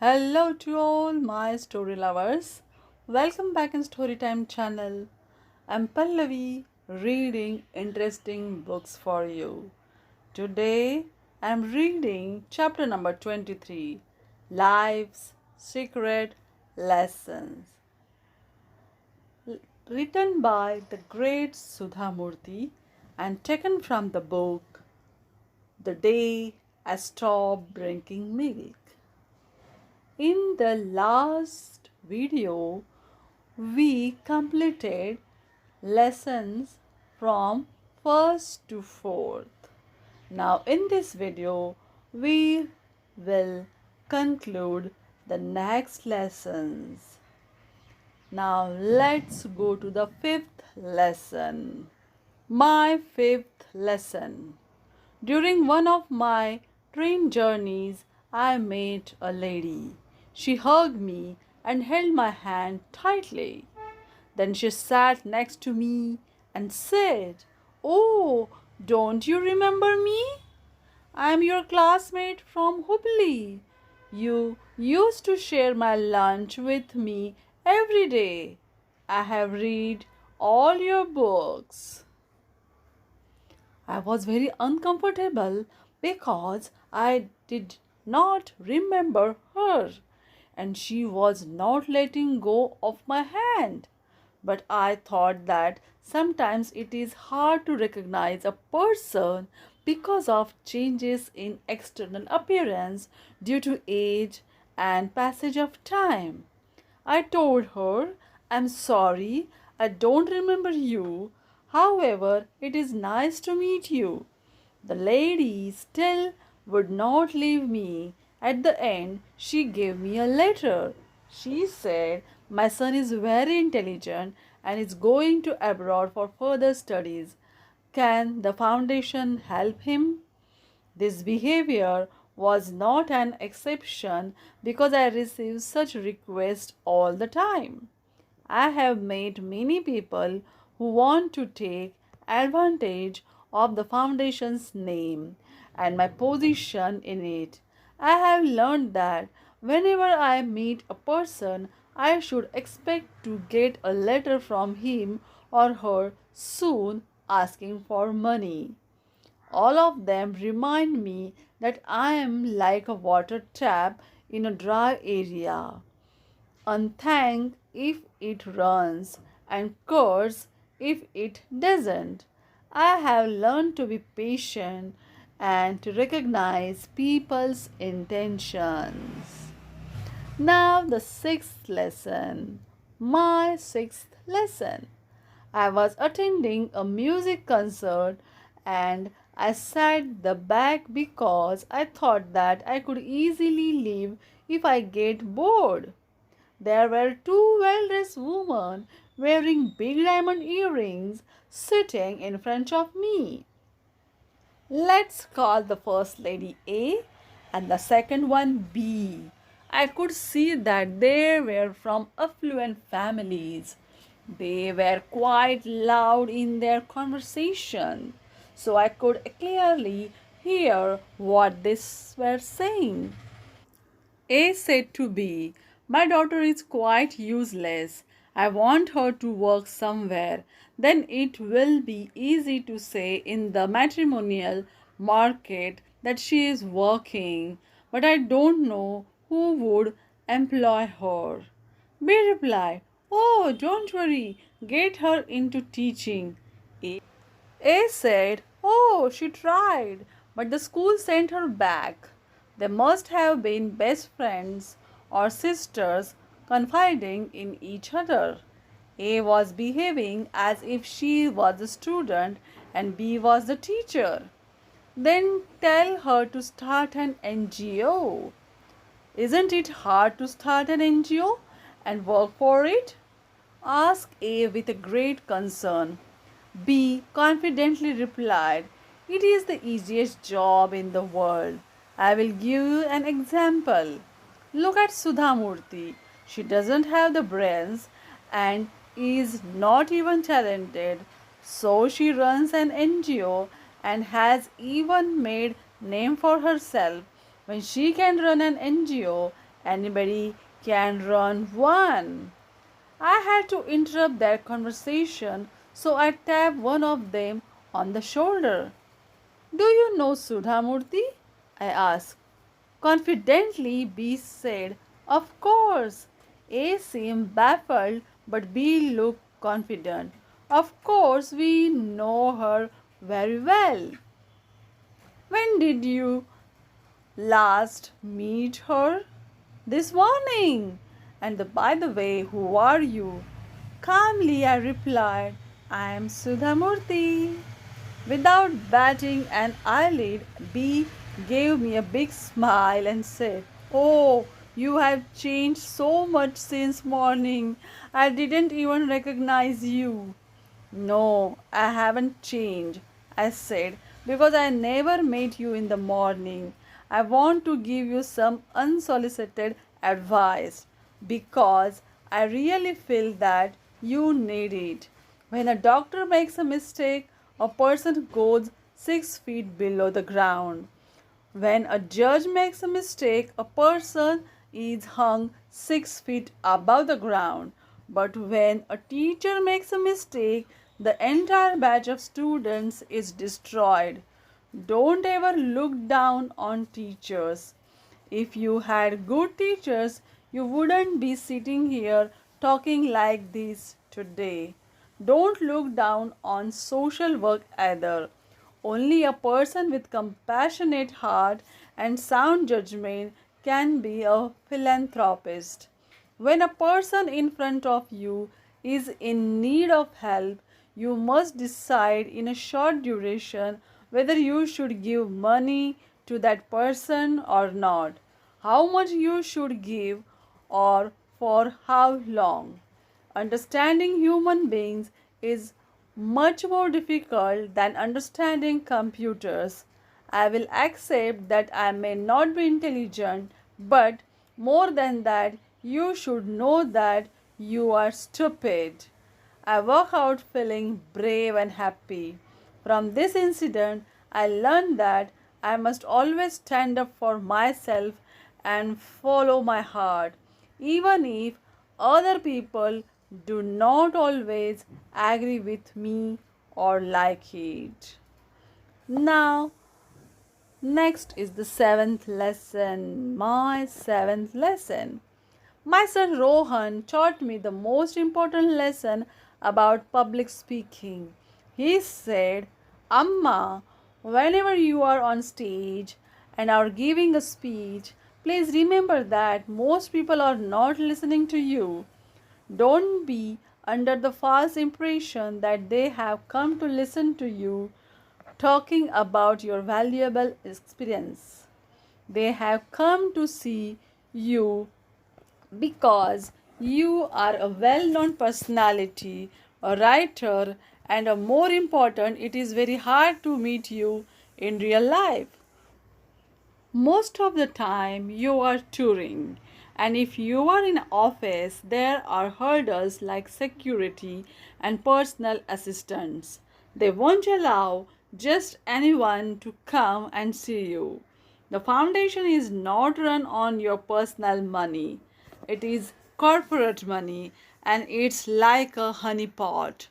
Hello to all my story lovers. Welcome back in Storytime channel. I'm Pallavi reading interesting books for you. Today I'm reading chapter number 23, Life's Secret Lessons, written by the great Sudha Murty and taken from the book The Day I Stopped Drinking Milk. In the last video, we completed lessons from first to fourth. Now, in this video, we will conclude the next lessons. Now, let's go to the fifth lesson. My fifth lesson. During one of my train journeys, I met a lady. She hugged me and held my hand tightly. Then she sat next to me and said, "Oh, don't you remember me? I am your classmate from Hubli. You used to share my lunch with me every day. I have read all your books." I was very uncomfortable because I did not remember her and she was not letting go of my hand. But I thought that sometimes it is hard to recognize a person because of changes in external appearance due to age and passage of time. I told her, "I'm sorry, I don't remember you. However, it is nice to meet you." The lady still would not leave me. At the end, she gave me a letter. She said, "My son is very intelligent and is going to abroad for further studies. Can the foundation help him?" This behavior was not an exception because I receive such requests all the time. I have met many people who want to take advantage of the foundation's name and my position in it. I have learned that whenever I meet a person, I should expect to get a letter from him or her soon asking for money. All of them remind me that I am like a water tap in a dry area, unthanked if it runs, and curse if it doesn't. I have learned to be patient and to recognize people's intentions. Now, the sixth lesson. My sixth lesson. I was attending a music concert and I sat the back because I thought that I could easily leave if I get bored. There were two well-dressed women wearing big diamond earrings sitting in front of me. Let's call the first lady A and the second one B. I could see that they were from affluent families. They were quite loud in their conversation, so I could clearly hear what they were saying. A said to B, "My daughter is quite useless. I want her to work somewhere. Then it will be easy to say in the matrimonial market that she is working, but I don't know who would employ her." B replied, "Oh, don't worry, get her into teaching." A said, "Oh, she tried, but the school sent her back." They must have been best friends or sisters confiding in each other. A was behaving as if she was the student and B was the teacher. "Then tell her to start an NGO." "Isn't it hard to start an NGO and work for it?" asked A with a great concern. B confidently replied, "It is the easiest job in the world. I will give you an example. Look at Sudha Murty. She doesn't have the brains and is not even talented. So she runs an NGO and has even made name for herself. When she can run an NGO, Anybody can run one. I had to interrupt their conversation, so I tapped one of them on the shoulder. Do you know Sudha Murty? I asked. Confidently, B said, Of course. A seemed baffled, but B looked confident. Of course, we know her very well. When did you last meet her? This morning. And by the way, who are you? Calmly I replied, I am Sudha Murty. Without batting an eyelid, B gave me a big smile and said, Oh, you have changed so much since morning. I didn't even recognize you. No, I haven't changed, I said, because I never met you in the morning. I want to give you some unsolicited advice because I really feel that you need it. When a doctor makes a mistake, a person goes 6 feet below the ground. When a judge makes a mistake, a person is hung 6 feet above the ground. But when a teacher makes a mistake, the entire batch of students is destroyed. Don't ever look down on teachers. If you had good teachers, you wouldn't be sitting here talking like this today. Don't look down on social work either. Only a person with compassionate heart and sound judgment can be a philanthropist. When a person in front of you is in need of help, you must decide in a short duration whether you should give money to that person or not, how much you should give, or for how long. Understanding human beings is much more difficult than understanding computers. I will accept that I may not be intelligent, but more than that, you should know that you are stupid. I walk out feeling brave and happy. From this incident, I learned that I must always stand up for myself and follow my heart, even if other people do not always agree with me or like it. Now, next is the seventh lesson. My seventh lesson. My son Rohan taught me the most important lesson about public speaking. He said, Amma, whenever you are on stage and are giving a speech, please remember that most people are not listening to you. Don't be under the false impression that they have come to listen to you talking about your valuable experience. They have come to see you because you are a well known personality, a writer, and a more important, it is very hard to meet you in real life. Most of the time you are touring, and if you are in office there are hurdles like security and personal assistants. They won't allow just anyone to come and see you. The foundation is not run on your personal money, it is corporate money, and it's like a honey pot.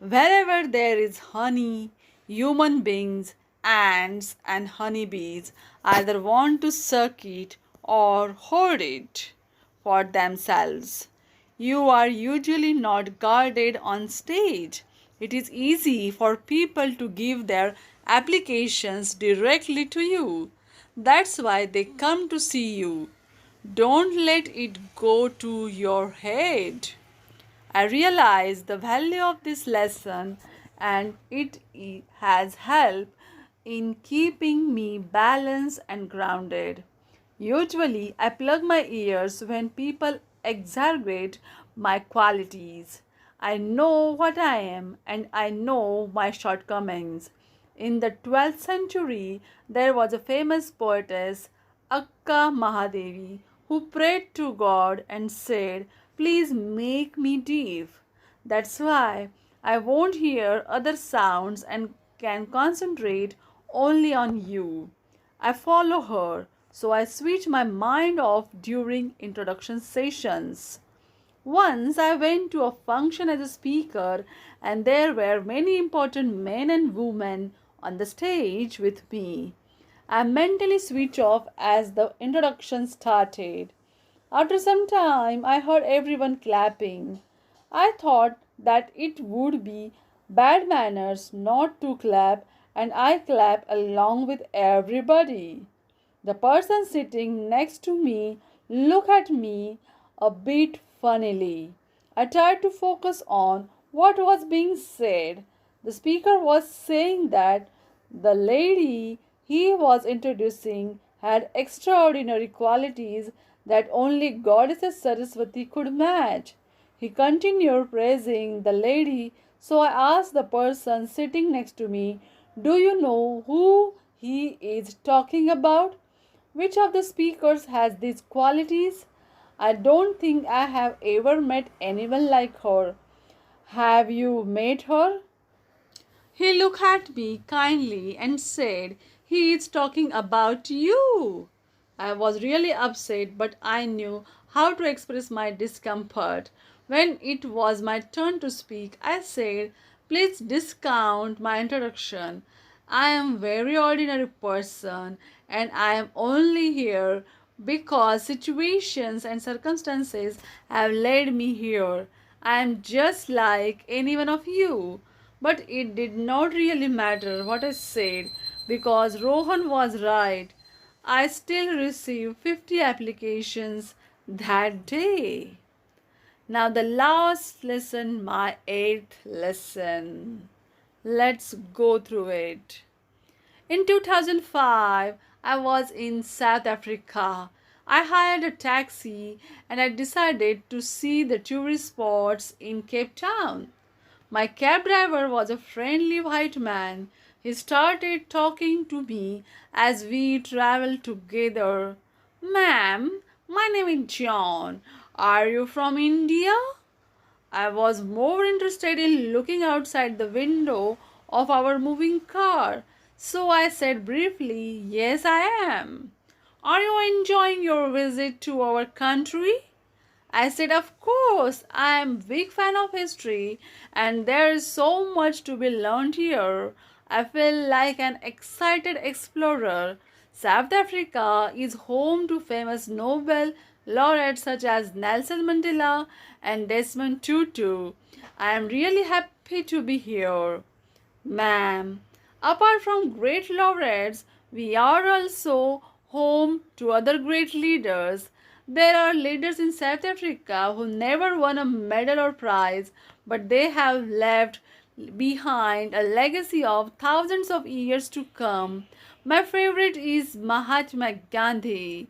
Wherever there is honey, human beings, ants, and honeybees either want to suck it or hoard it for themselves. You are usually not guarded on stage. It is easy for people to give their applications directly to you. That's why they come to see you. Don't let it go to your head. I realized the value of this lesson and it has helped in keeping me balanced and grounded. Usually, I plug my ears when people exaggerate my qualities. I know what I am and I know my shortcomings. In the 12th century, there was a famous poetess, Akka Mahadevi, who prayed to God and said, Please make me deaf. That's why I won't hear other sounds and can concentrate only on you. I follow her, so I switch my mind off during introduction sessions. Once I went to a function as a speaker, and there were many important men and women on the stage with me. I mentally switched off as the introduction started. After some time, I heard everyone clapping. I thought that it would be bad manners not to clap, and I clapped along with everybody. The person sitting next to me looked at me a bit funnily. I tried to focus on what was being said. The speaker was saying that the lady he was introducing had extraordinary qualities that only Goddess Saraswati could match. He continued praising the lady, so I asked the person sitting next to me, "Do you know who he is talking about? Which of the speakers has these qualities? I don't think I have ever met anyone like her. Have you met her?" He looked at me kindly and said, "He is talking about you." I was really upset, but I knew how to express my discomfort. When it was my turn to speak, I said, "Please discount my introduction. I am a very ordinary person, and I am only here because situations and circumstances have led me here. I am just like any one of you." But it did not really matter what I said because Rohan was right. I still received 50 applications that day. Now, the last lesson, my eighth lesson. Let's go through it. In 2005, I was in South Africa. I hired a taxi and I decided to see the tourist spots in Cape Town. My cab driver was a friendly white man. He started talking to me as we traveled together. "Ma'am, my name is John. Are you from India?" I was more interested in looking outside the window of our moving car, so I said briefly, "Yes, I am." "Are you enjoying your visit to our country?" I said, "Of course, I am a big fan of history and there is so much to be learned here. I feel like an excited explorer. South Africa is home to famous Nobel laureates such as Nelson Mandela and Desmond Tutu. I am really happy to be here." "Ma'am, apart from great laureates, we are also home to other great leaders. There are leaders in South Africa who never won a medal or prize, but they have left behind a legacy of thousands of years to come. My favorite is Mahatma Gandhi."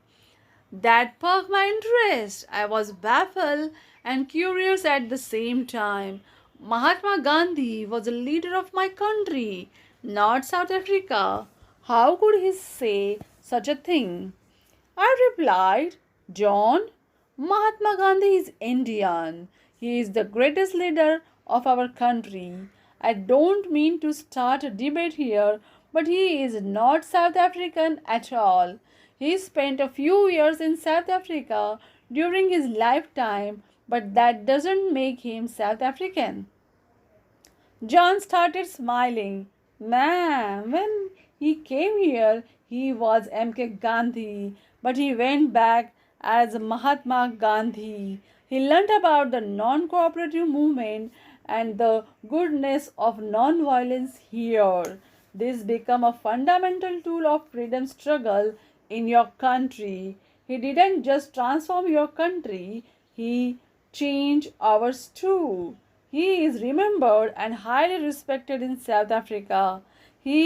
That perked my interest. I was baffled and curious at the same time. Mahatma Gandhi was a leader of my country, not South Africa. How could he say such a thing? I replied, "John, Mahatma Gandhi is Indian. He is the greatest leader of our country. I don't mean to start a debate here, but he is not South African at all. He spent a few years in South Africa during his lifetime, but that doesn't make him South African." John started smiling. "Ma'am, when he came here, he was M.K. Gandhi, but he went back as Mahatma Gandhi. He learnt about the non-cooperative movement and the goodness of non-violence here. This became a fundamental tool of freedom struggle in your country. He didn't just transform your country, he changed ours too. He is remembered and highly respected in South Africa. He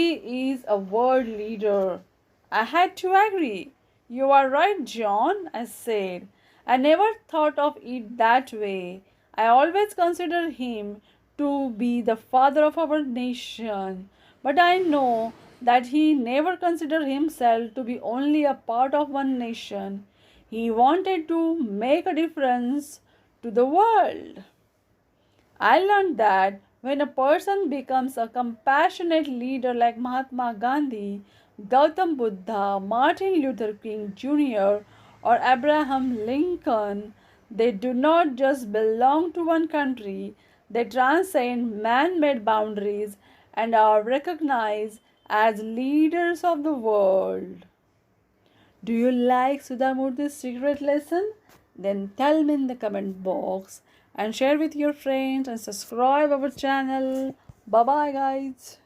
is a world leader." I had to agree. "You are right, John," I said. "I never thought of it that way. I always consider him to be the father of our nation. But I know that he never considered himself to be only a part of one nation. He wanted to make a difference to the world." I learned that when a person becomes a compassionate leader like Mahatma Gandhi, Gautam Buddha, Martin Luther King Jr., or Abraham Lincoln, they do not just belong to one country, they transcend man made boundaries and are recognized as leaders of the world. Do you like Sudha Murty's secret lesson? Then tell me in the comment box and share with your friends and subscribe our channel. Bye bye guys.